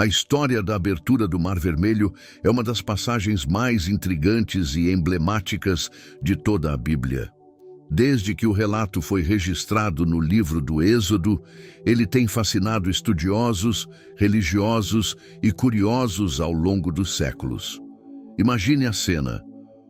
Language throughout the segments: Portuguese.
A história da abertura do Mar Vermelho é uma das passagens mais intrigantes e emblemáticas de toda a Bíblia. Desde que o relato foi registrado no livro do Êxodo, ele tem fascinado estudiosos, religiosos e curiosos ao longo dos séculos. Imagine a cena: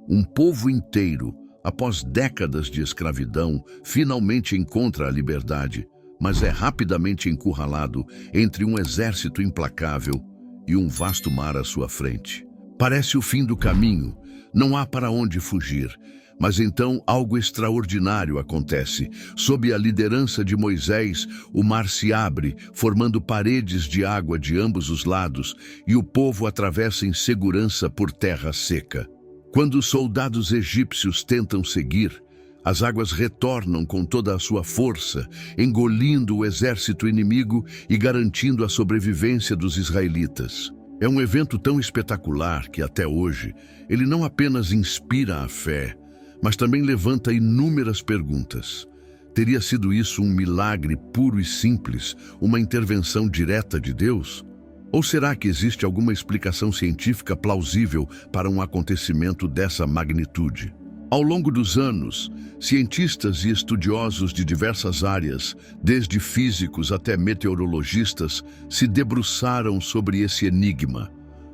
um povo inteiro, após décadas de escravidão, finalmente encontra a liberdade, mas é rapidamente encurralado entre um exército implacável e um vasto mar à sua frente. Parece o fim do caminho, não há para onde fugir. Mas então algo extraordinário acontece. Sob a liderança de Moisés, o mar se abre, formando paredes de água de ambos os lados, e o povo atravessa em segurança por terra seca. Quando os soldados egípcios tentam seguir, as águas retornam com toda a sua força, engolindo o exército inimigo e garantindo a sobrevivência dos israelitas. É um evento tão espetacular que, até hoje, ele não apenas inspira a fé, mas também levanta inúmeras perguntas. Teria sido isso um milagre puro e simples, uma intervenção direta de Deus? Ou será que existe alguma explicação científica plausível para um acontecimento dessa magnitude? Ao longo dos anos, cientistas e estudiosos de diversas áreas, desde físicos até meteorologistas, se debruçaram sobre esse enigma.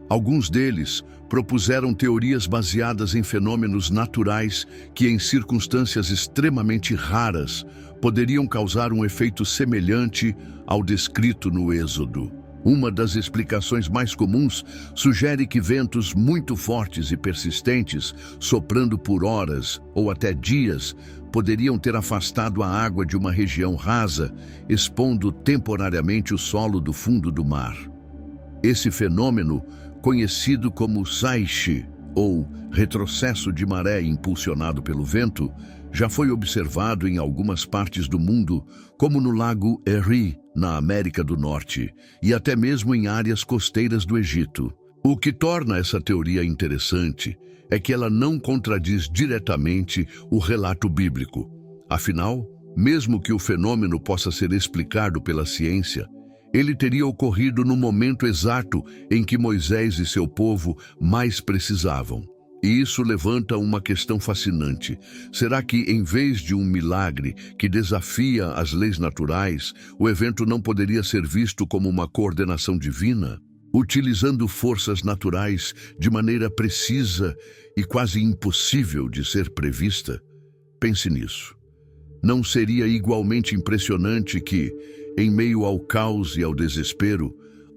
Alguns deles propuseram teorias baseadas em fenômenos naturais que, em circunstâncias extremamente raras, poderiam causar um efeito semelhante ao descrito no Êxodo. Uma das explicações mais comuns sugere que ventos muito fortes e persistentes, soprando por horas ou até dias, poderiam ter afastado a água de uma região rasa, expondo temporariamente o solo do fundo do mar. Esse fenômeno, conhecido como seiche, ou retrocesso de maré impulsionado pelo vento, já foi observado em algumas partes do mundo, como no lago Erie, na América do Norte, e até mesmo em áreas costeiras do Egito. O que torna essa teoria interessante é que ela não contradiz diretamente o relato bíblico. Afinal, mesmo que o fenômeno possa ser explicado pela ciência, ele teria ocorrido no momento exato em que Moisés e seu povo mais precisavam. E isso levanta uma questão fascinante. Será que, em vez de um milagre que desafia as leis naturais, o evento não poderia ser visto como uma coordenação divina, utilizando forças naturais de maneira precisa e quase impossível de ser prevista? Pense nisso. Não seria igualmente impressionante que, em meio ao caos e ao desespero,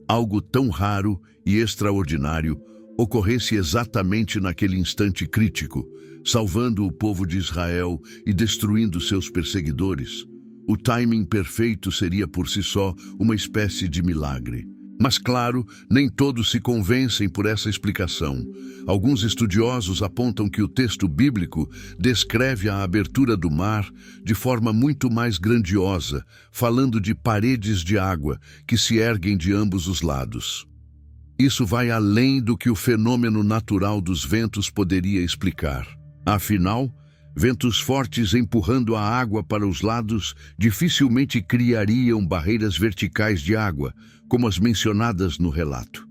algo tão raro e extraordinário ocorresse exatamente naquele instante crítico, salvando o povo de Israel e destruindo seus perseguidores? O timing perfeito seria por si só uma espécie de milagre. Mas claro, nem todos se convencem por essa explicação. Alguns estudiosos apontam que o texto bíblico descreve a abertura do mar de forma muito mais grandiosa, falando de paredes de água que se erguem de ambos os lados. Isso vai além do que o fenômeno natural dos ventos poderia explicar. Afinal, ventos fortes empurrando a água para os lados dificilmente criariam barreiras verticais de água, como as mencionadas no relato.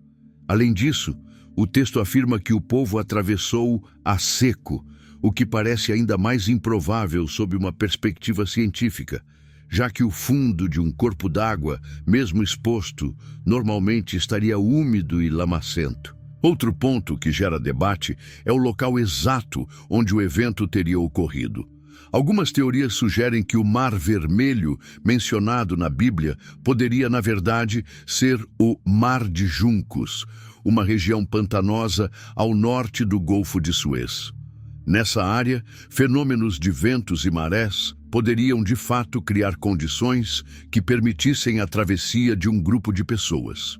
Além disso, o texto afirma que o povo atravessou a seco, o que parece ainda mais improvável sob uma perspectiva científica, já que o fundo de um corpo d'água, mesmo exposto, normalmente estaria úmido e lamacento. Outro ponto que gera debate é o local exato onde o evento teria ocorrido. Algumas teorias sugerem que o Mar Vermelho, mencionado na Bíblia, poderia, na verdade, ser o Mar de Juncos, uma região pantanosa ao norte do Golfo de Suez. Nessa área, fenômenos de ventos e marés poderiam, de fato, criar condições que permitissem a travessia de um grupo de pessoas.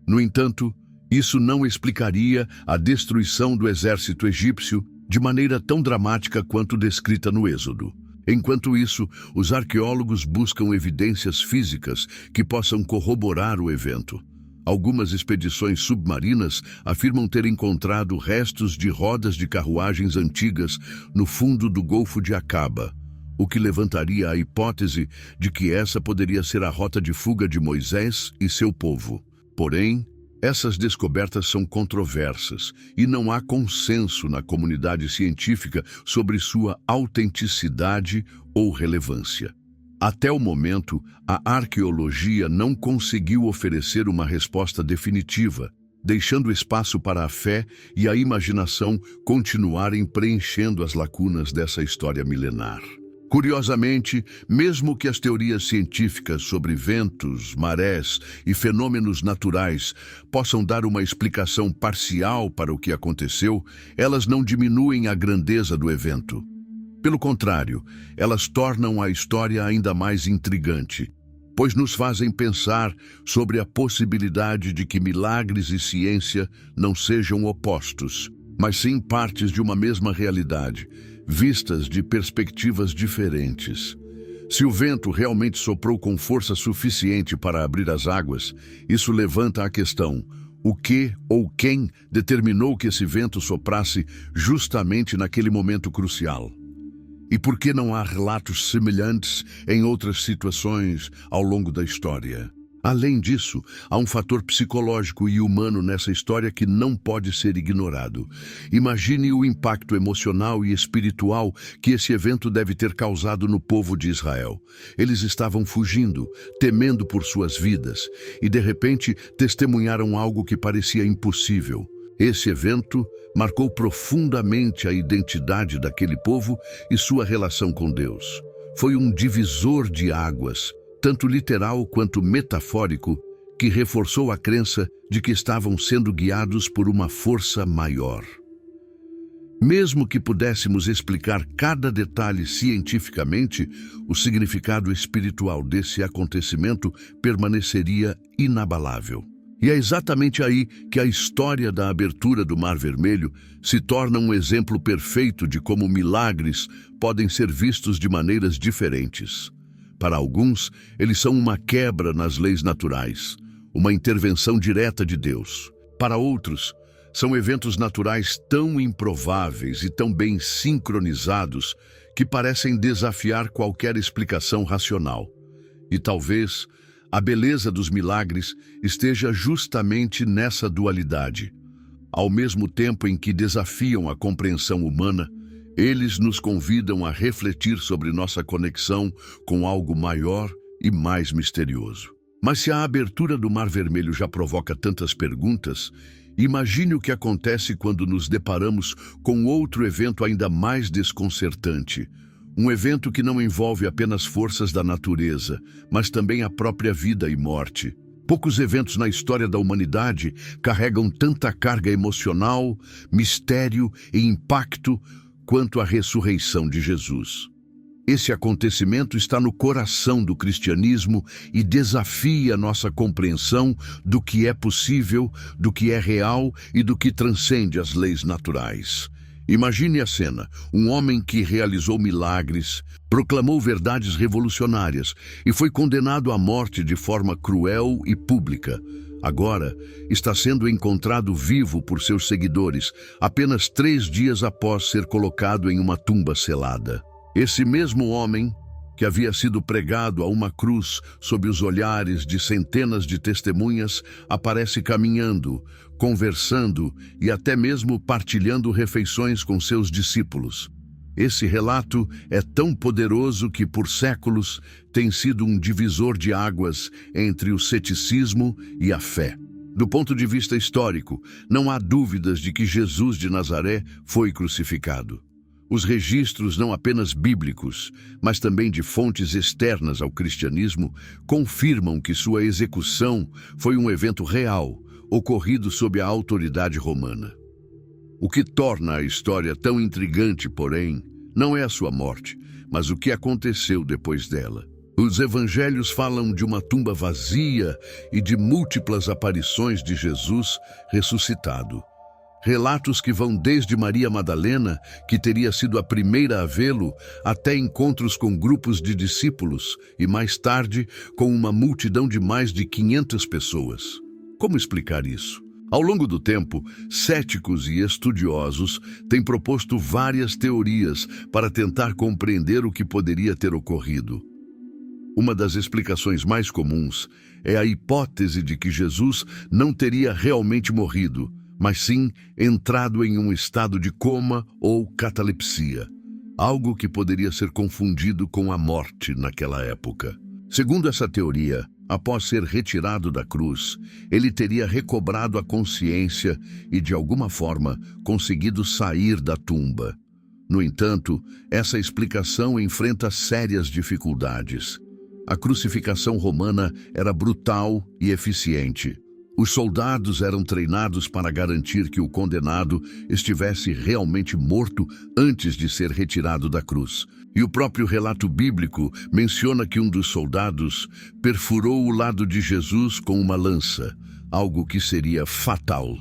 No entanto, isso não explicaria a destruição do exército egípcio de maneira tão dramática quanto descrita no Êxodo. Enquanto isso, os arqueólogos buscam evidências físicas que possam corroborar o evento. Algumas expedições submarinas afirmam ter encontrado restos de rodas de carruagens antigas no fundo do Golfo de Acaba, o que levantaria a hipótese de que essa poderia ser a rota de fuga de Moisés e seu povo. Porém, Essas descobertas são controversas e não há consenso na comunidade científica sobre sua autenticidade ou relevância. Até o momento, a arqueologia não conseguiu oferecer uma resposta definitiva, deixando espaço para a fé e a imaginação continuarem preenchendo as lacunas dessa história milenar. Curiosamente, mesmo que as teorias científicas sobre ventos, marés e fenômenos naturais possam dar uma explicação parcial para o que aconteceu, elas não diminuem a grandeza do evento. Pelo contrário, elas tornam a história ainda mais intrigante, pois nos fazem pensar sobre a possibilidade de que milagres e ciência não sejam opostos, mas sim partes de uma mesma realidade, vistas de perspectivas diferentes. Se o vento realmente soprou com força suficiente para abrir as águas, isso levanta a questão: o que ou quem determinou que esse vento soprasse justamente naquele momento crucial? E por que não há relatos semelhantes em outras situações ao longo da história? Além disso, há um fator psicológico e humano nessa história que não pode ser ignorado. Imagine o impacto emocional e espiritual que esse evento deve ter causado no povo de Israel. Eles estavam fugindo, temendo por suas vidas, e de repente testemunharam algo que parecia impossível. Esse evento marcou profundamente a identidade daquele povo e sua relação com Deus. Foi um divisor de águas, tanto literal quanto metafórico, que reforçou a crença de que estavam sendo guiados por uma força maior. Mesmo que pudéssemos explicar cada detalhe cientificamente, o significado espiritual desse acontecimento permaneceria inabalável. E é exatamente aí que a história da abertura do Mar Vermelho se torna um exemplo perfeito de como milagres podem ser vistos de maneiras diferentes. Para alguns, eles são uma quebra nas leis naturais, uma intervenção direta de Deus. Para outros, são eventos naturais tão improváveis e tão bem sincronizados que parecem desafiar qualquer explicação racional. E talvez a beleza dos milagres esteja justamente nessa dualidade. Ao mesmo tempo em que desafiam a compreensão humana, eles nos convidam a refletir sobre nossa conexão com algo maior e mais misterioso. Mas se a abertura do Mar Vermelho já provoca tantas perguntas, imagine o que acontece quando nos deparamos com outro evento ainda mais desconcertante. Um evento que não envolve apenas forças da natureza, mas também a própria vida e morte. Poucos eventos na história da humanidade carregam tanta carga emocional, mistério e impacto quanto a ressurreição de Jesus. Esse acontecimento está no coração do cristianismo e desafia nossa compreensão do que é possível, do que é real e do que transcende as leis naturais. Imagine a cena: um homem que realizou milagres, proclamou verdades revolucionárias e foi condenado à morte de forma cruel e pública. Agora está sendo encontrado vivo por seus seguidores, apenas 3 dias após ser colocado em uma tumba selada. Esse mesmo homem, que havia sido pregado a uma cruz sob os olhares de centenas de testemunhas, aparece caminhando, conversando e até mesmo partilhando refeições com seus discípulos. Esse relato é tão poderoso que, por séculos, tem sido um divisor de águas entre o ceticismo e a fé. Do ponto de vista histórico, não há dúvidas de que Jesus de Nazaré foi crucificado. Os registros, não apenas bíblicos, mas também de fontes externas ao cristianismo, confirmam que sua execução foi um evento real, ocorrido sob a autoridade romana. O que torna a história tão intrigante, porém, não é a sua morte, mas o que aconteceu depois dela. Os evangelhos falam de uma tumba vazia e de múltiplas aparições de Jesus ressuscitado. Relatos que vão desde Maria Madalena, que teria sido a primeira a vê-lo, até encontros com grupos de discípulos e, mais tarde, com uma multidão de mais de 500 pessoas. Como explicar isso? Ao longo do tempo, céticos e estudiosos têm proposto várias teorias para tentar compreender o que poderia ter ocorrido. Uma das explicações mais comuns é a hipótese de que Jesus não teria realmente morrido, mas sim entrado em um estado de coma ou catalepsia, algo que poderia ser confundido com a morte naquela época. Segundo essa teoria, após ser retirado da cruz, ele teria recobrado a consciência e, de alguma forma, conseguido sair da tumba. No entanto, essa explicação enfrenta sérias dificuldades. A crucificação romana era brutal e eficiente. Os soldados eram treinados para garantir que o condenado estivesse realmente morto antes de ser retirado da cruz. E o próprio relato bíblico menciona que um dos soldados perfurou o lado de Jesus com uma lança, algo que seria fatal.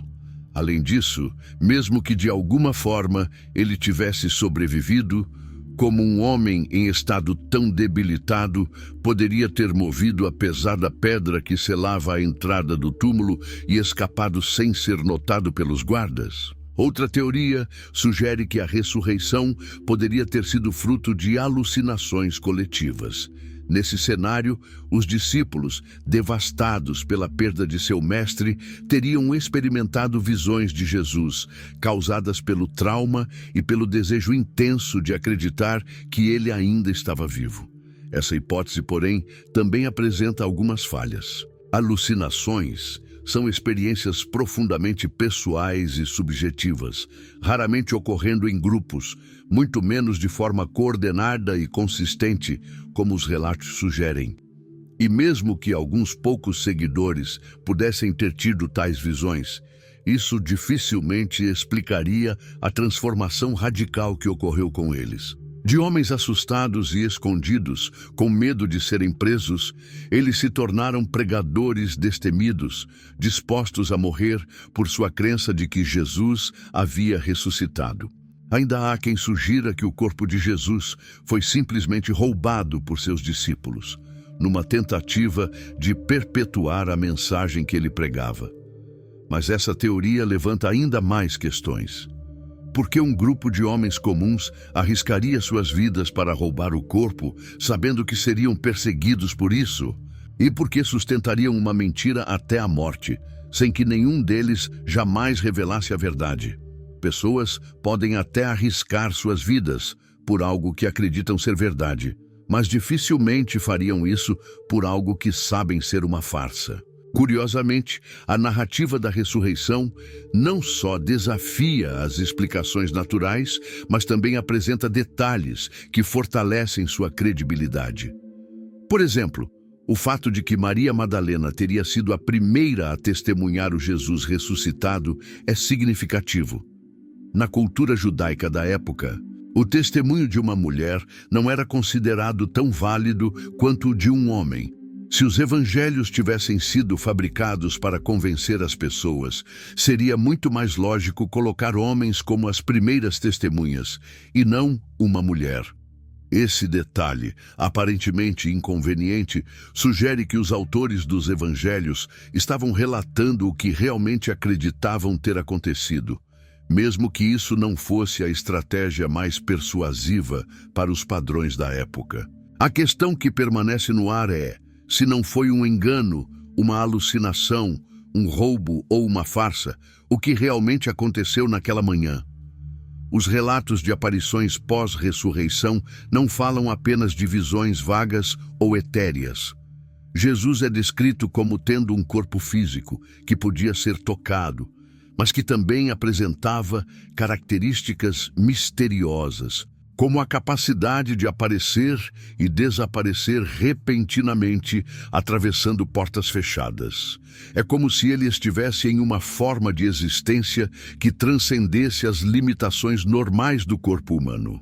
Além disso, mesmo que de alguma forma ele tivesse sobrevivido, como um homem em estado tão debilitado poderia ter movido a pesada pedra que selava a entrada do túmulo e escapado sem ser notado pelos guardas? Outra teoria sugere que a ressurreição poderia ter sido fruto de alucinações coletivas. Nesse cenário, os discípulos, devastados pela perda de seu mestre, teriam experimentado visões de Jesus, causadas pelo trauma e pelo desejo intenso de acreditar que ele ainda estava vivo. Essa hipótese, porém, também apresenta algumas falhas. Alucinações são experiências profundamente pessoais e subjetivas, raramente ocorrendo em grupos, muito menos de forma coordenada e consistente, como os relatos sugerem. E mesmo que alguns poucos seguidores pudessem ter tido tais visões, isso dificilmente explicaria a transformação radical que ocorreu com eles. De homens assustados e escondidos, com medo de serem presos, eles se tornaram pregadores destemidos, dispostos a morrer por sua crença de que Jesus havia ressuscitado. Ainda há quem sugira que o corpo de Jesus foi simplesmente roubado por seus discípulos, numa tentativa de perpetuar a mensagem que ele pregava. Mas essa teoria levanta ainda mais questões. Por que um grupo de homens comuns arriscaria suas vidas para roubar o corpo, sabendo que seriam perseguidos por isso? E por que sustentariam uma mentira até a morte, sem que nenhum deles jamais revelasse a verdade? Pessoas podem até arriscar suas vidas por algo que acreditam ser verdade, mas dificilmente fariam isso por algo que sabem ser uma farsa. Curiosamente, a narrativa da ressurreição não só desafia as explicações naturais, mas também apresenta detalhes que fortalecem sua credibilidade. Por exemplo, o fato de que Maria Madalena teria sido a primeira a testemunhar o Jesus ressuscitado é significativo. Na cultura judaica da época, o testemunho de uma mulher não era considerado tão válido quanto o de um homem. Se os evangelhos tivessem sido fabricados para convencer as pessoas, seria muito mais lógico colocar homens como as primeiras testemunhas, e não uma mulher. Esse detalhe, aparentemente inconveniente, sugere que os autores dos evangelhos estavam relatando o que realmente acreditavam ter acontecido, mesmo que isso não fosse a estratégia mais persuasiva para os padrões da época. A questão que permanece no ar é: se não foi um engano, uma alucinação, um roubo ou uma farsa, o que realmente aconteceu naquela manhã? Os relatos de aparições pós-ressurreição não falam apenas de visões vagas ou etéreas. Jesus é descrito como tendo um corpo físico, que podia ser tocado, mas que também apresentava características misteriosas, como a capacidade de aparecer e desaparecer repentinamente, atravessando portas fechadas. É como se ele estivesse em uma forma de existência que transcendesse as limitações normais do corpo humano.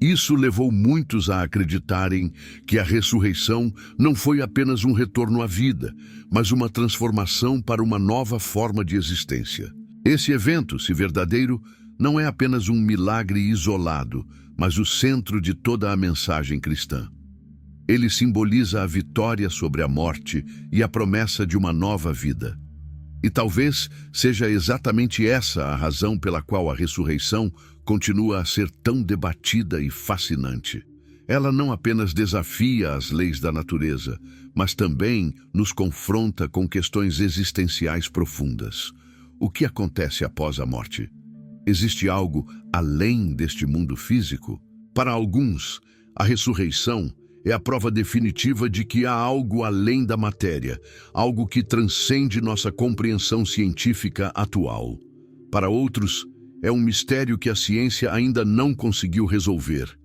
Isso levou muitos a acreditarem que a ressurreição não foi apenas um retorno à vida, mas uma transformação para uma nova forma de existência. Esse evento, se verdadeiro, não é apenas um milagre isolado, mas o centro de toda a mensagem cristã. Ele simboliza a vitória sobre a morte e a promessa de uma nova vida. E talvez seja exatamente essa a razão pela qual a ressurreição continua a ser tão debatida e fascinante. Ela não apenas desafia as leis da natureza, mas também nos confronta com questões existenciais profundas. O que acontece após a morte? Existe algo além deste mundo físico? Para alguns, a ressurreição é a prova definitiva de que há algo além da matéria, algo que transcende nossa compreensão científica atual. Para outros, é um mistério que a ciência ainda não conseguiu resolver.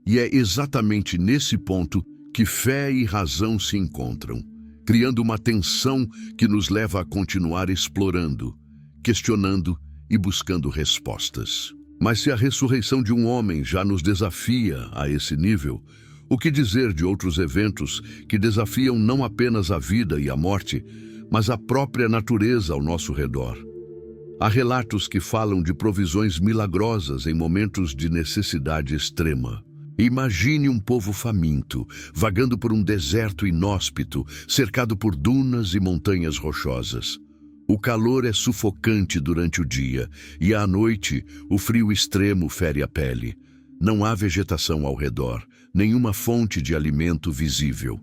E é exatamente nesse ponto que fé e razão se encontram, criando uma tensão que nos leva a continuar explorando, questionando e buscando respostas. Mas se a ressurreição de um homem já nos desafia a esse nível, o que dizer de outros eventos que desafiam não apenas a vida e a morte, mas a própria natureza ao nosso redor? Há relatos que falam de provisões milagrosas em momentos de necessidade extrema. Imagine um povo faminto, vagando por um deserto inóspito, cercado por dunas e montanhas rochosas. O calor é sufocante durante o dia, e à noite o frio extremo fere a pele. Não há vegetação ao redor, nenhuma fonte de alimento visível.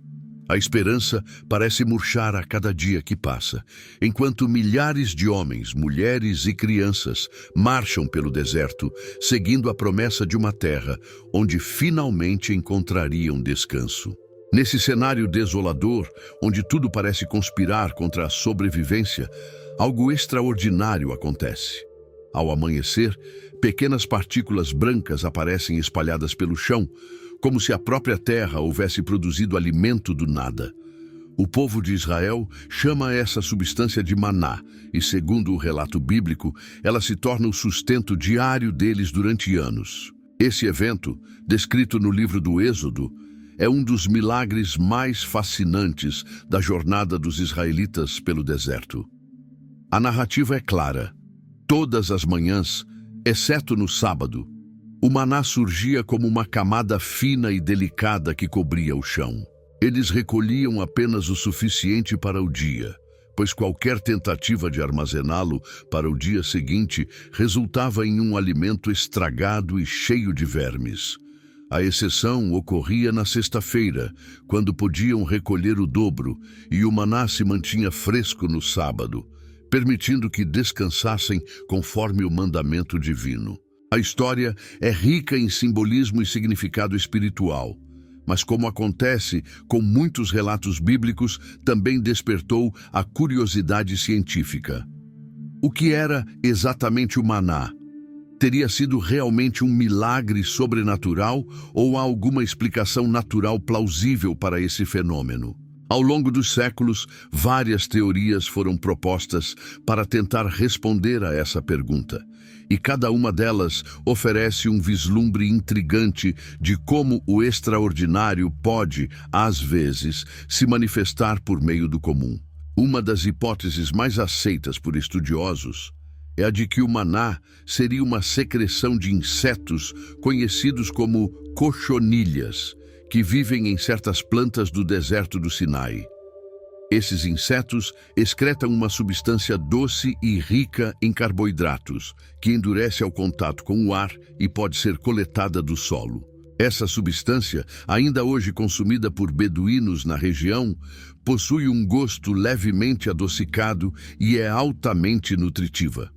A esperança parece murchar a cada dia que passa, enquanto milhares de homens, mulheres e crianças marcham pelo deserto, seguindo a promessa de uma terra onde finalmente encontrariam descanso. Nesse cenário desolador, onde tudo parece conspirar contra a sobrevivência, algo extraordinário acontece. Ao amanhecer, pequenas partículas brancas aparecem espalhadas pelo chão, como se a própria terra houvesse produzido alimento do nada. O povo de Israel chama essa substância de maná, e segundo o relato bíblico, ela se torna o sustento diário deles durante anos. Esse evento, descrito no livro do Êxodo, é um dos milagres mais fascinantes da jornada dos israelitas pelo deserto. A narrativa é clara. Todas as manhãs, exceto no sábado, o maná surgia como uma camada fina e delicada que cobria o chão. Eles recolhiam apenas o suficiente para o dia, pois qualquer tentativa de armazená-lo para o dia seguinte resultava em um alimento estragado e cheio de vermes. A exceção ocorria na sexta-feira, quando podiam recolher o dobro, e o maná se mantinha fresco no sábado, permitindo que descansassem conforme o mandamento divino. A história é rica em simbolismo e significado espiritual, mas como acontece com muitos relatos bíblicos, também despertou a curiosidade científica. O que era exatamente o maná? Teria sido realmente um milagre sobrenatural ou há alguma explicação natural plausível para esse fenômeno? Ao longo dos séculos, várias teorias foram propostas para tentar responder a essa pergunta, e cada uma delas oferece um vislumbre intrigante de como o extraordinário pode, às vezes, se manifestar por meio do comum. Uma das hipóteses mais aceitas por estudiosos é a de que o maná seria uma secreção de insetos conhecidos como cochonilhas, que vivem em certas plantas do deserto do Sinai. Esses insetos excretam uma substância doce e rica em carboidratos, que endurece ao contato com o ar e pode ser coletada do solo. Essa substância, ainda hoje consumida por beduínos na região, possui um gosto levemente adocicado e é altamente nutritiva.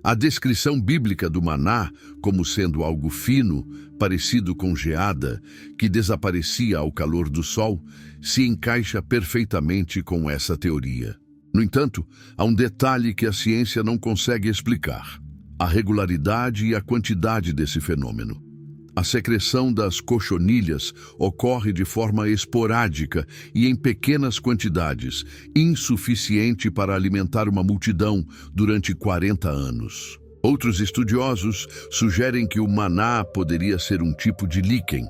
A descrição bíblica do maná como sendo algo fino, parecido com geada, que desaparecia ao calor do sol, se encaixa perfeitamente com essa teoria. No entanto, há um detalhe que a ciência não consegue explicar: a regularidade e a quantidade desse fenômeno. A secreção das cochonilhas ocorre de forma esporádica e em pequenas quantidades, insuficiente para alimentar uma multidão durante 40 anos. Outros estudiosos sugerem que o maná poderia ser um tipo de líquen,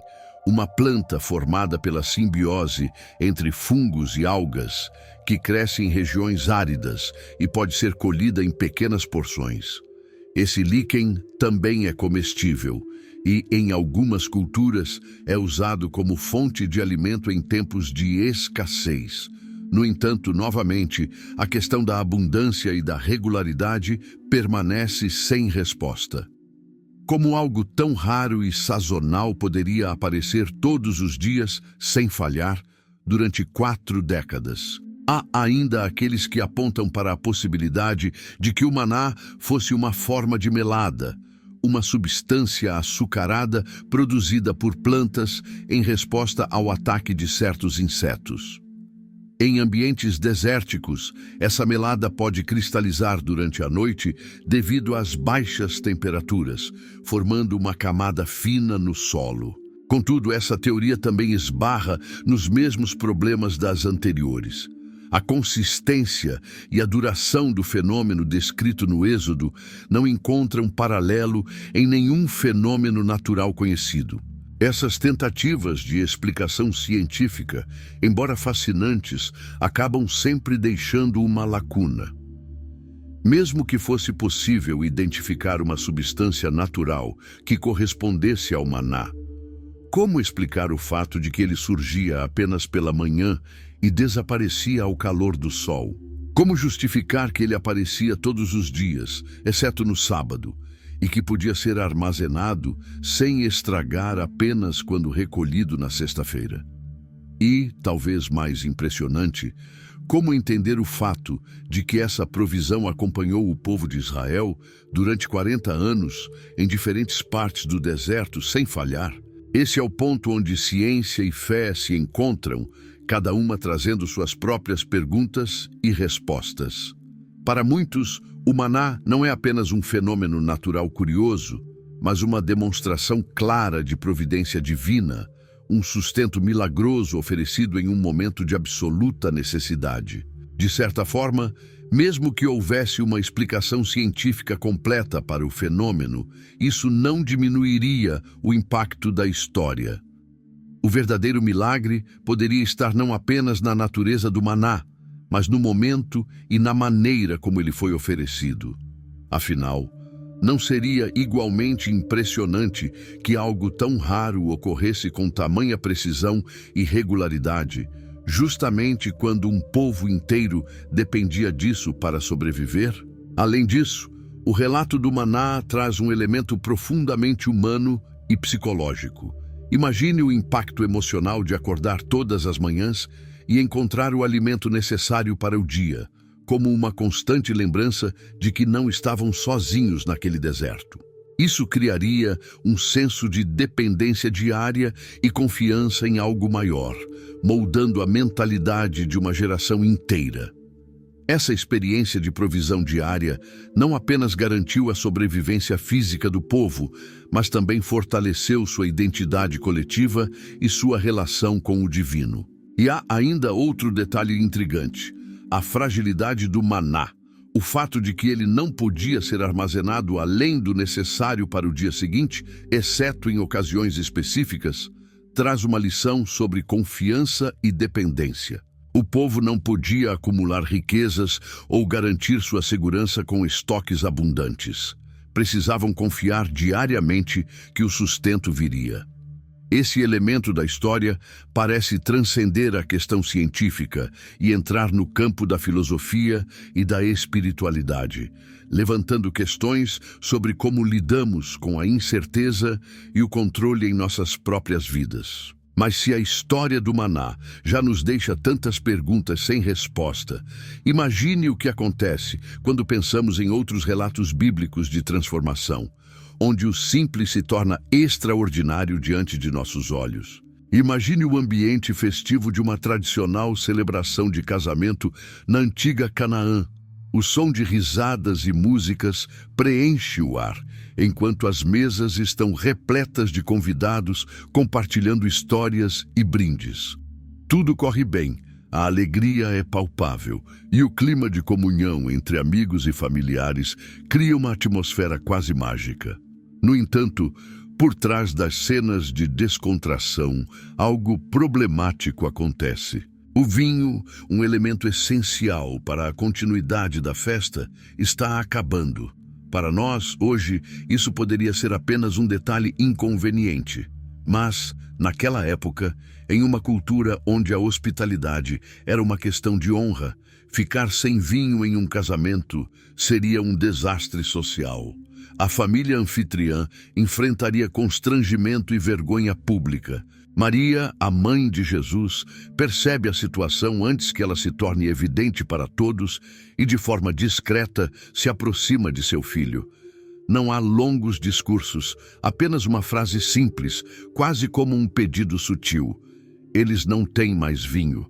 uma planta formada pela simbiose entre fungos e algas, que cresce em regiões áridas e pode ser colhida em pequenas porções. Esse líquen também é comestível e, em algumas culturas, é usado como fonte de alimento em tempos de escassez. No entanto, novamente, a questão da abundância e da regularidade permanece sem resposta. Como algo tão raro e sazonal poderia aparecer todos os dias, sem falhar, durante 4 décadas? Há ainda aqueles que apontam para a possibilidade de que o maná fosse uma forma de melada, uma substância açucarada produzida por plantas em resposta ao ataque de certos insetos. Em ambientes desérticos, essa melada pode cristalizar durante a noite devido às baixas temperaturas, formando uma camada fina no solo. Contudo, essa teoria também esbarra nos mesmos problemas das anteriores. A consistência e a duração do fenômeno descrito no Êxodo não encontram paralelo em nenhum fenômeno natural conhecido. Essas tentativas de explicação científica, embora fascinantes, acabam sempre deixando uma lacuna. Mesmo que fosse possível identificar uma substância natural que correspondesse ao maná, como explicar o fato de que ele surgia apenas pela manhã e desaparecia ao calor do sol? Como justificar que ele aparecia todos os dias, exceto no sábado, e que podia ser armazenado sem estragar apenas quando recolhido na sexta-feira? E, talvez mais impressionante, como entender o fato de que essa provisão acompanhou o povo de Israel durante 40 anos em diferentes partes do deserto sem falhar? Esse é o ponto onde ciência e fé se encontram, cada uma trazendo suas próprias perguntas e respostas. Para muitos, o maná não é apenas um fenômeno natural curioso, mas uma demonstração clara de providência divina, um sustento milagroso oferecido em um momento de absoluta necessidade. De certa forma, mesmo que houvesse uma explicação científica completa para o fenômeno, isso não diminuiria o impacto da história. O verdadeiro milagre poderia estar não apenas na natureza do maná, mas no momento e na maneira como ele foi oferecido. Afinal, não seria igualmente impressionante que algo tão raro ocorresse com tamanha precisão e regularidade, justamente quando um povo inteiro dependia disso para sobreviver? Além disso, o relato do maná traz um elemento profundamente humano e psicológico. Imagine o impacto emocional de acordar todas as manhãs e encontrar o alimento necessário para o dia, como uma constante lembrança de que não estavam sozinhos naquele deserto. Isso criaria um senso de dependência diária e confiança em algo maior, moldando a mentalidade de uma geração inteira. Essa experiência de provisão diária não apenas garantiu a sobrevivência física do povo, mas também fortaleceu sua identidade coletiva e sua relação com o divino. E há ainda outro detalhe intrigante: a fragilidade do maná. O fato de que ele não podia ser armazenado além do necessário para o dia seguinte, exceto em ocasiões específicas, traz uma lição sobre confiança e dependência. O povo não podia acumular riquezas ou garantir sua segurança com estoques abundantes. Precisavam confiar diariamente que o sustento viria. Esse elemento da história parece transcender a questão científica e entrar no campo da filosofia e da espiritualidade, levantando questões sobre como lidamos com a incerteza e o controle em nossas próprias vidas. Mas se a história do maná já nos deixa tantas perguntas sem resposta, imagine o que acontece quando pensamos em outros relatos bíblicos de transformação, onde o simples se torna extraordinário diante de nossos olhos. Imagine o ambiente festivo de uma tradicional celebração de casamento na antiga Canaã. O som de risadas e músicas preenche o ar, enquanto as mesas estão repletas de convidados compartilhando histórias e brindes. Tudo corre bem, a alegria é palpável e o clima de comunhão entre amigos e familiares cria uma atmosfera quase mágica. No entanto, por trás das cenas de descontração, algo problemático acontece. O vinho, um elemento essencial para a continuidade da festa, está acabando. Para nós, hoje, isso poderia ser apenas um detalhe inconveniente. Mas, naquela época, em uma cultura onde a hospitalidade era uma questão de honra, ficar sem vinho em um casamento seria um desastre social. A família anfitriã enfrentaria constrangimento e vergonha pública. Maria, a mãe de Jesus, percebe a situação antes que ela se torne evidente para todos e, de forma discreta, se aproxima de seu filho. Não há longos discursos, apenas uma frase simples, quase como um pedido sutil. Eles não têm mais vinho.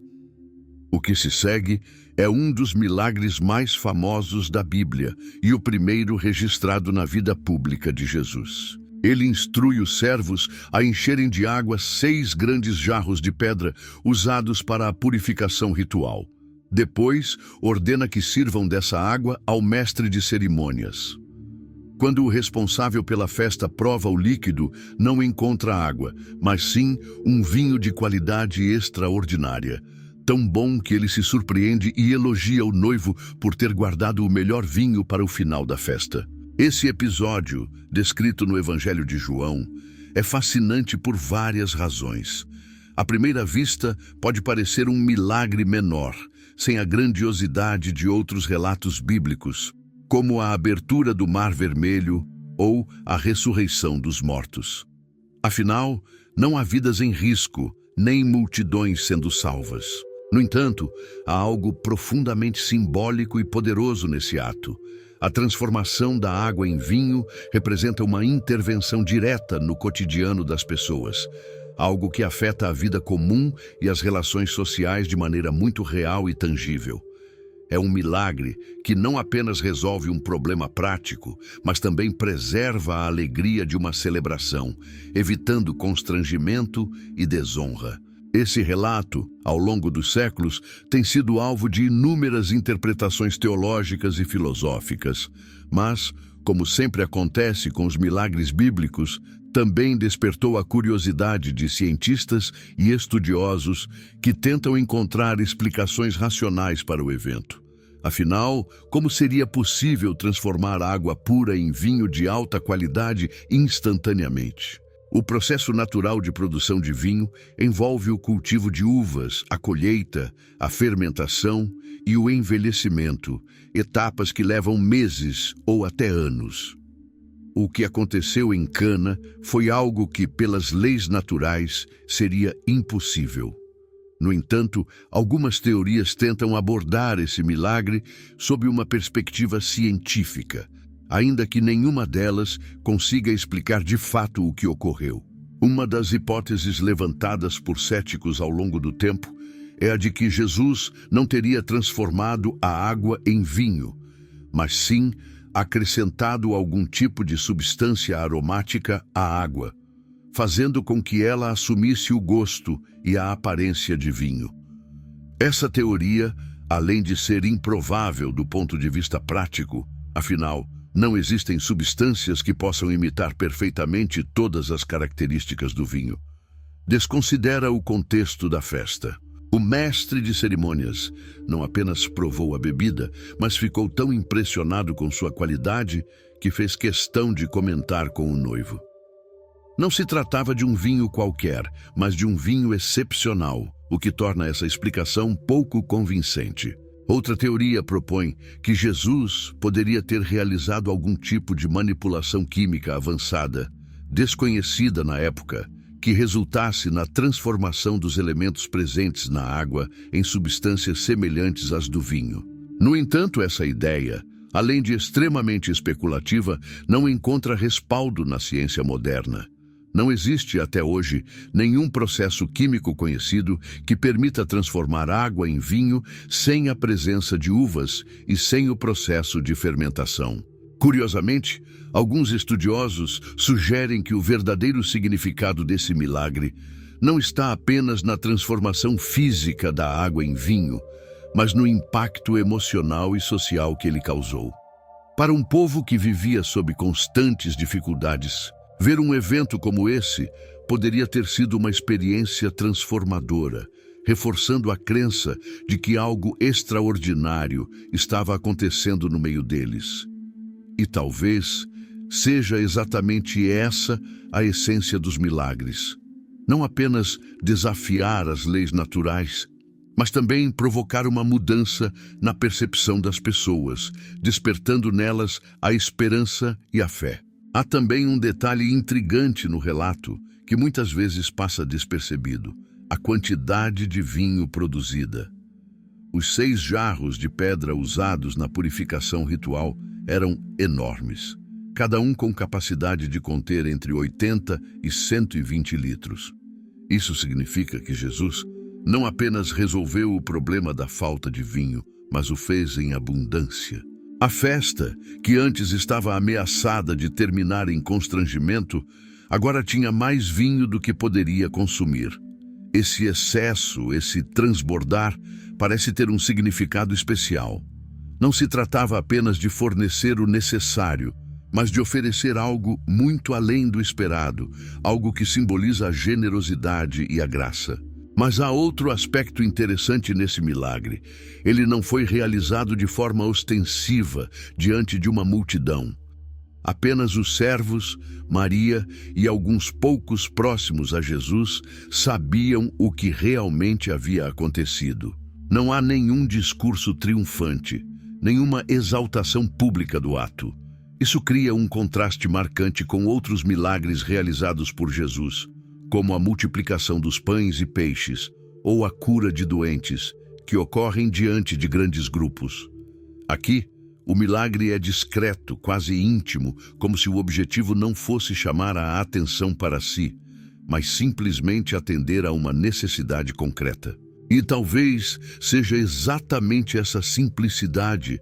O que se segue é um dos milagres mais famosos da Bíblia e o primeiro registrado na vida pública de Jesus. Ele instrui os servos a encherem de água 6 grandes jarros de pedra usados para a purificação ritual. Depois, ordena que sirvam dessa água ao mestre de cerimônias. Quando o responsável pela festa prova o líquido, não encontra água, mas sim um vinho de qualidade extraordinária. Tão bom que ele se surpreende e elogia o noivo por ter guardado o melhor vinho para o final da festa. Esse episódio, descrito no Evangelho de João, é fascinante por várias razões. À primeira vista, pode parecer um milagre menor, sem a grandiosidade de outros relatos bíblicos, como a abertura do Mar Vermelho ou a ressurreição dos mortos. Afinal, não há vidas em risco, nem multidões sendo salvas. No entanto, há algo profundamente simbólico e poderoso nesse ato. A transformação da água em vinho representa uma intervenção direta no cotidiano das pessoas, algo que afeta a vida comum e as relações sociais de maneira muito real e tangível. É um milagre que não apenas resolve um problema prático, mas também preserva a alegria de uma celebração, evitando constrangimento e desonra. Esse relato, ao longo dos séculos, tem sido alvo de inúmeras interpretações teológicas e filosóficas, mas, como sempre acontece com os milagres bíblicos, também despertou a curiosidade de cientistas e estudiosos que tentam encontrar explicações racionais para o evento. Afinal, como seria possível transformar água pura em vinho de alta qualidade instantaneamente? O processo natural de produção de vinho envolve o cultivo de uvas, a colheita, a fermentação e o envelhecimento, etapas que levam meses ou até anos. O que aconteceu em Cana foi algo que, pelas leis naturais, seria impossível. No entanto, algumas teorias tentam abordar esse milagre sob uma perspectiva científica, ainda que nenhuma delas consiga explicar de fato o que ocorreu. Uma das hipóteses levantadas por céticos ao longo do tempo é a de que Jesus não teria transformado a água em vinho, mas sim acrescentado algum tipo de substância aromática à água, fazendo com que ela assumisse o gosto e a aparência de vinho. Essa teoria, além de ser improvável do ponto de vista prático, afinal, não existem substâncias que possam imitar perfeitamente todas as características do vinho, desconsidera o contexto da festa. O mestre de cerimônias não apenas provou a bebida, mas ficou tão impressionado com sua qualidade que fez questão de comentar com o noivo. Não se tratava de um vinho qualquer, mas de um vinho excepcional, o que torna essa explicação pouco convincente. Outra teoria propõe que Jesus poderia ter realizado algum tipo de manipulação química avançada, desconhecida na época, que resultasse na transformação dos elementos presentes na água em substâncias semelhantes às do vinho. No entanto, essa ideia, além de extremamente especulativa, não encontra respaldo na ciência moderna. Não existe, até hoje, nenhum processo químico conhecido que permita transformar água em vinho sem a presença de uvas e sem o processo de fermentação. Curiosamente, alguns estudiosos sugerem que o verdadeiro significado desse milagre não está apenas na transformação física da água em vinho, mas no impacto emocional e social que ele causou. Para um povo que vivia sob constantes dificuldades, ver um evento como esse poderia ter sido uma experiência transformadora, reforçando a crença de que algo extraordinário estava acontecendo no meio deles. E talvez seja exatamente essa a essência dos milagres. Não apenas desafiar as leis naturais, mas também provocar uma mudança na percepção das pessoas, despertando nelas a esperança e a fé. Há também um detalhe intrigante no relato, que muitas vezes passa despercebido: a quantidade de vinho produzida. Os 6 jarros de pedra usados na purificação ritual eram enormes, cada um com capacidade de conter entre 80 e 120 litros. Isso significa que Jesus não apenas resolveu o problema da falta de vinho, mas o fez em abundância. A festa, que antes estava ameaçada de terminar em constrangimento, agora tinha mais vinho do que poderia consumir. Esse excesso, esse transbordar, parece ter um significado especial. Não se tratava apenas de fornecer o necessário, mas de oferecer algo muito além do esperado, algo que simboliza a generosidade e a graça. Mas há outro aspecto interessante nesse milagre. Ele não foi realizado de forma ostensiva diante de uma multidão. Apenas os servos, Maria e alguns poucos próximos a Jesus sabiam o que realmente havia acontecido. Não há nenhum discurso triunfante, nenhuma exaltação pública do ato. Isso cria um contraste marcante com outros milagres realizados por Jesus, como a multiplicação dos pães e peixes ou a cura de doentes, que ocorrem diante de grandes grupos. Aqui, o milagre é discreto, quase íntimo, como se o objetivo não fosse chamar a atenção para si, mas simplesmente atender a uma necessidade concreta. E talvez seja exatamente essa simplicidade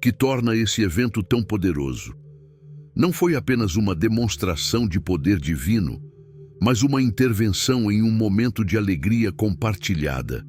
que torna esse evento tão poderoso. Não foi apenas uma demonstração de poder divino, mas uma intervenção em um momento de alegria compartilhada.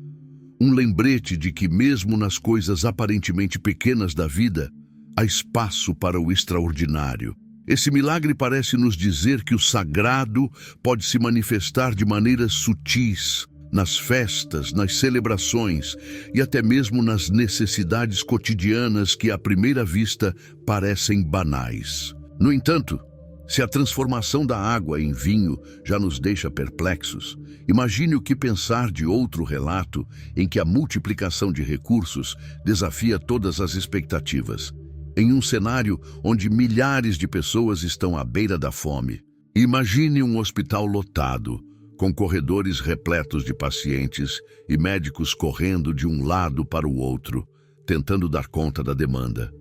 Um lembrete de que mesmo nas coisas aparentemente pequenas da vida, há espaço para o extraordinário. Esse milagre parece nos dizer que o sagrado pode se manifestar de maneiras sutis, nas festas, nas celebrações e até mesmo nas necessidades cotidianas que à primeira vista parecem banais. No entanto, se a transformação da água em vinho já nos deixa perplexos, imagine o que pensar de outro relato em que a multiplicação de recursos desafia todas as expectativas. Em um cenário onde milhares de pessoas estão à beira da fome. Imagine um hospital lotado, com corredores repletos de pacientes e médicos correndo de um lado para o outro, tentando dar conta da demanda.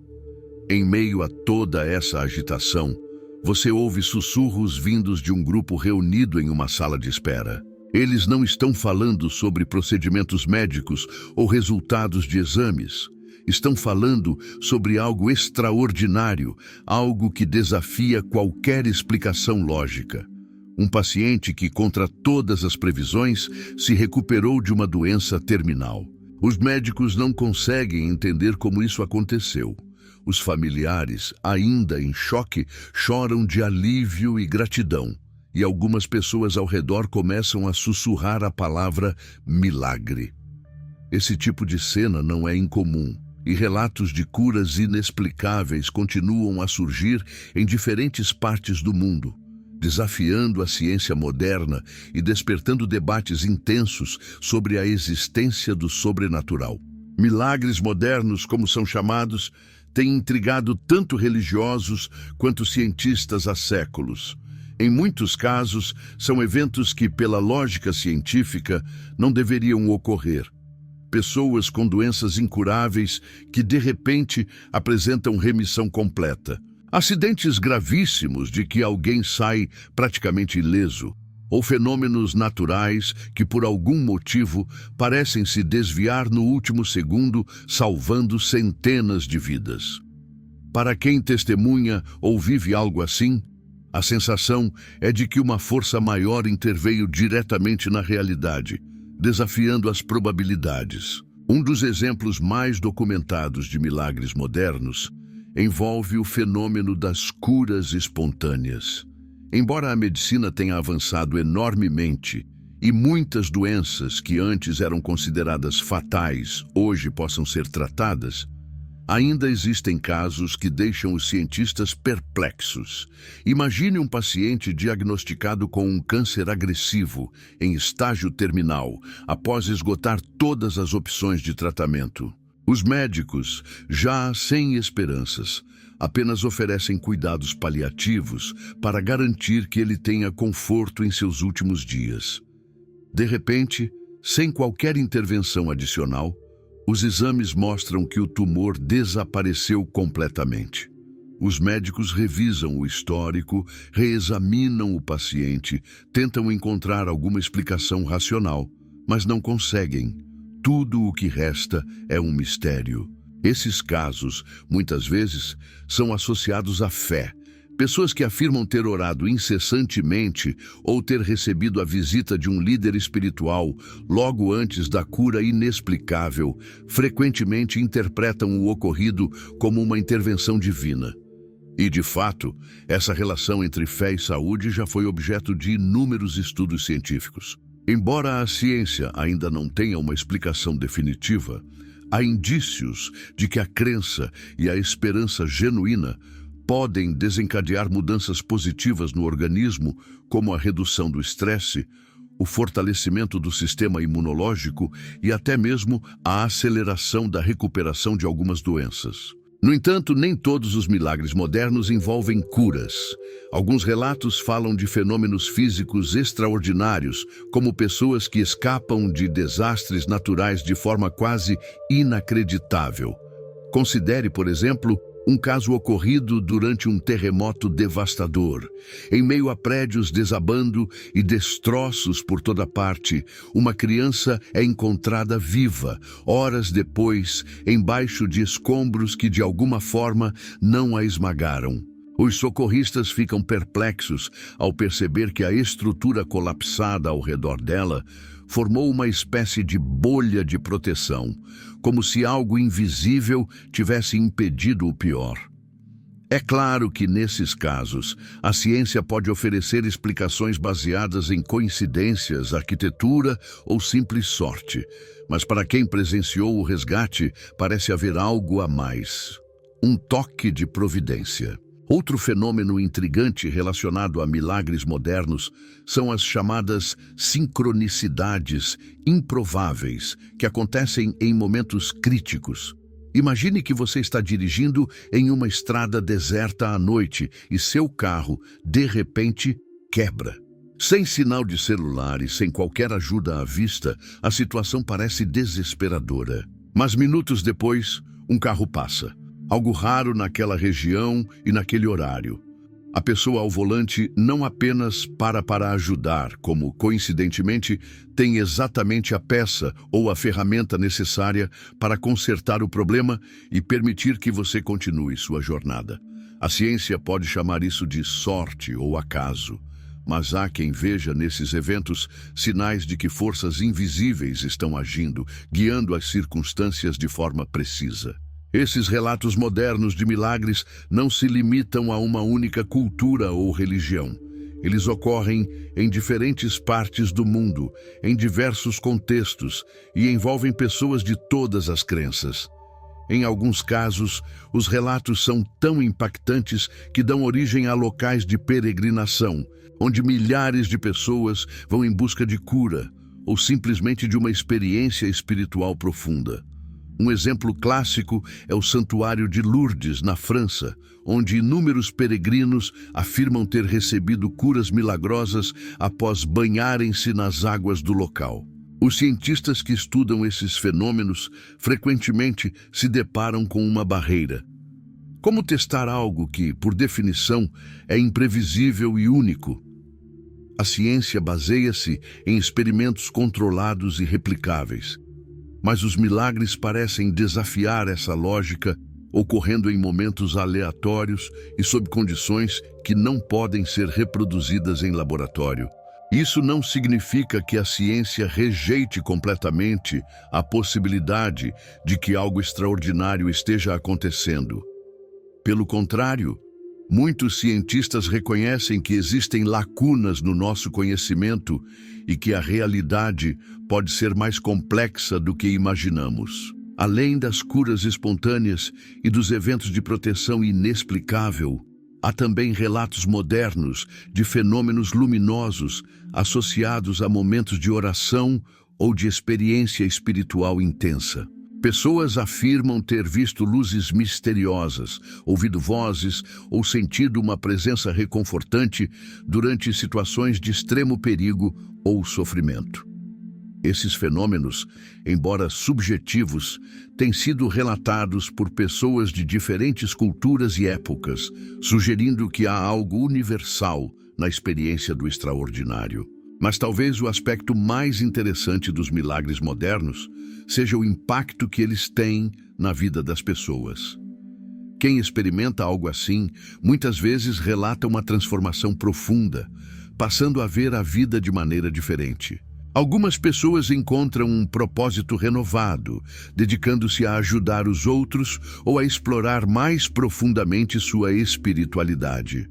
Em meio a toda essa agitação, você ouve sussurros vindos de um grupo reunido em uma sala de espera. Eles não estão falando sobre procedimentos médicos ou resultados de exames. Estão falando sobre algo extraordinário, algo que desafia qualquer explicação lógica. Um paciente que, contra todas as previsões, se recuperou de uma doença terminal. Os médicos não conseguem entender como isso aconteceu. Os familiares, ainda em choque, choram de alívio e gratidão. E algumas pessoas ao redor começam a sussurrar a palavra milagre. Esse tipo de cena não é incomum. E relatos de curas inexplicáveis continuam a surgir em diferentes partes do mundo, desafiando a ciência moderna e despertando debates intensos sobre a existência do sobrenatural. Milagres modernos, como são chamados, têm intrigado tanto religiosos quanto cientistas há séculos. Em muitos casos, são eventos que, pela lógica científica, não deveriam ocorrer. Pessoas com doenças incuráveis que, de repente, apresentam remissão completa. Acidentes gravíssimos de que alguém sai praticamente ileso. Ou fenômenos naturais que, por algum motivo, parecem se desviar no último segundo, salvando centenas de vidas. Para quem testemunha ou vive algo assim, a sensação é de que uma força maior interveio diretamente na realidade, desafiando as probabilidades. Um dos exemplos mais documentados de milagres modernos envolve o fenômeno das curas espontâneas. Embora a medicina tenha avançado enormemente e muitas doenças que antes eram consideradas fatais hoje possam ser tratadas, Ainda existem casos que deixam os cientistas perplexos. Imagine um paciente diagnosticado com um câncer agressivo, em estágio terminal, após esgotar todas as opções de tratamento. Os médicos, já sem esperanças, apenas oferecem cuidados paliativos para garantir que ele tenha conforto em seus últimos dias. De repente, sem qualquer intervenção adicional, os exames mostram que o tumor desapareceu completamente. Os médicos revisam o histórico, reexaminam o paciente, tentam encontrar alguma explicação racional, mas não conseguem. Tudo o que resta é um mistério. Esses casos, muitas vezes, são associados à fé. Pessoas que afirmam ter orado incessantemente ou ter recebido a visita de um líder espiritual logo antes da cura inexplicável, frequentemente interpretam o ocorrido como uma intervenção divina. E, de fato, essa relação entre fé e saúde já foi objeto de inúmeros estudos científicos. Embora a ciência ainda não tenha uma explicação definitiva, há indícios de que a crença e a esperança genuína podem desencadear mudanças positivas no organismo, como a redução do estresse, o fortalecimento do sistema imunológico e até mesmo a aceleração da recuperação de algumas doenças. No entanto, nem todos os milagres modernos envolvem curas. Alguns relatos falam de fenômenos físicos extraordinários, como pessoas que escapam de desastres naturais de forma quase inacreditável. Considere, por exemplo, um caso ocorrido durante um terremoto devastador. Em meio a prédios desabando e destroços por toda parte, uma criança é encontrada viva, horas depois, embaixo de escombros que de alguma forma não a esmagaram. Os socorristas ficam perplexos ao perceber que a estrutura colapsada ao redor dela formou uma espécie de bolha de proteção, como se algo invisível tivesse impedido o pior. É claro que, nesses casos, a ciência pode oferecer explicações baseadas em coincidências, arquitetura ou simples sorte, mas para quem presenciou o resgate, parece haver algo a mais. Um toque de providência. Outro fenômeno intrigante relacionado a milagres modernos são as chamadas sincronicidades improváveis, que acontecem em momentos críticos. Imagine que você está dirigindo em uma estrada deserta à noite e seu carro, de repente, quebra. Sem sinal de celular e sem qualquer ajuda à vista, a situação parece desesperadora. Mas minutos depois, um carro passa. Algo raro naquela região e naquele horário. A pessoa ao volante não apenas para ajudar, como, coincidentemente, tem exatamente a peça ou a ferramenta necessária para consertar o problema e permitir que você continue sua jornada. A ciência pode chamar isso de sorte ou acaso, mas há quem veja nesses eventos sinais de que forças invisíveis estão agindo, guiando as circunstâncias de forma precisa. Esses relatos modernos de milagres não se limitam a uma única cultura ou religião. Eles ocorrem em diferentes partes do mundo, em diversos contextos e envolvem pessoas de todas as crenças. Em alguns casos, os relatos são tão impactantes que dão origem a locais de peregrinação, onde milhares de pessoas vão em busca de cura ou simplesmente de uma experiência espiritual profunda. Um exemplo clássico é o Santuário de Lourdes, na França, onde inúmeros peregrinos afirmam ter recebido curas milagrosas após banharem-se nas águas do local. Os cientistas que estudam esses fenômenos frequentemente se deparam com uma barreira. Como testar algo que, por definição, é imprevisível e único? A ciência baseia-se em experimentos controlados e replicáveis. Mas os milagres parecem desafiar essa lógica, ocorrendo em momentos aleatórios e sob condições que não podem ser reproduzidas em laboratório. Isso não significa que a ciência rejeite completamente a possibilidade de que algo extraordinário esteja acontecendo. Pelo contrário, muitos cientistas reconhecem que existem lacunas no nosso conhecimento e que a realidade pode ser mais complexa do que imaginamos. Além das curas espontâneas e dos eventos de proteção inexplicável, há também relatos modernos de fenômenos luminosos associados a momentos de oração ou de experiência espiritual intensa. Pessoas afirmam ter visto luzes misteriosas, ouvido vozes ou sentido uma presença reconfortante durante situações de extremo perigo ou sofrimento. Esses fenômenos, embora subjetivos, têm sido relatados por pessoas de diferentes culturas e épocas, sugerindo que há algo universal na experiência do extraordinário. Mas talvez o aspecto mais interessante dos milagres modernos seja o impacto que eles têm na vida das pessoas. Quem experimenta algo assim, muitas vezes relata uma transformação profunda, passando a ver a vida de maneira diferente. Algumas pessoas encontram um propósito renovado, dedicando-se a ajudar os outros ou a explorar mais profundamente sua espiritualidade.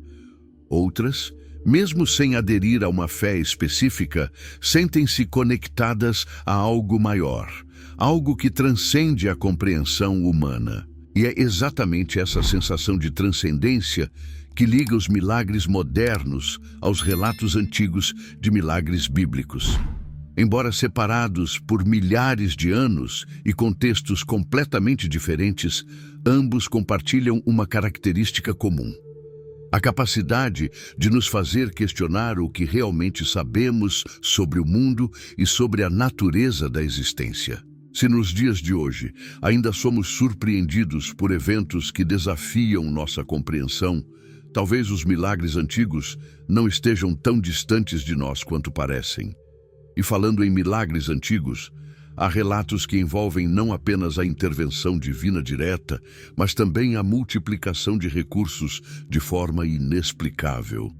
Outras, mesmo sem aderir a uma fé específica, sentem-se conectadas a algo maior, algo que transcende a compreensão humana. E é exatamente essa sensação de transcendência que liga os milagres modernos aos relatos antigos de milagres bíblicos. Embora separados por milhares de anos e contextos completamente diferentes, ambos compartilham uma característica comum: a capacidade de nos fazer questionar o que realmente sabemos sobre o mundo e sobre a natureza da existência. Se nos dias de hoje ainda somos surpreendidos por eventos que desafiam nossa compreensão, talvez os milagres antigos não estejam tão distantes de nós quanto parecem. E falando em milagres antigos, há relatos que envolvem não apenas a intervenção divina direta, mas também a multiplicação de recursos de forma inexplicável.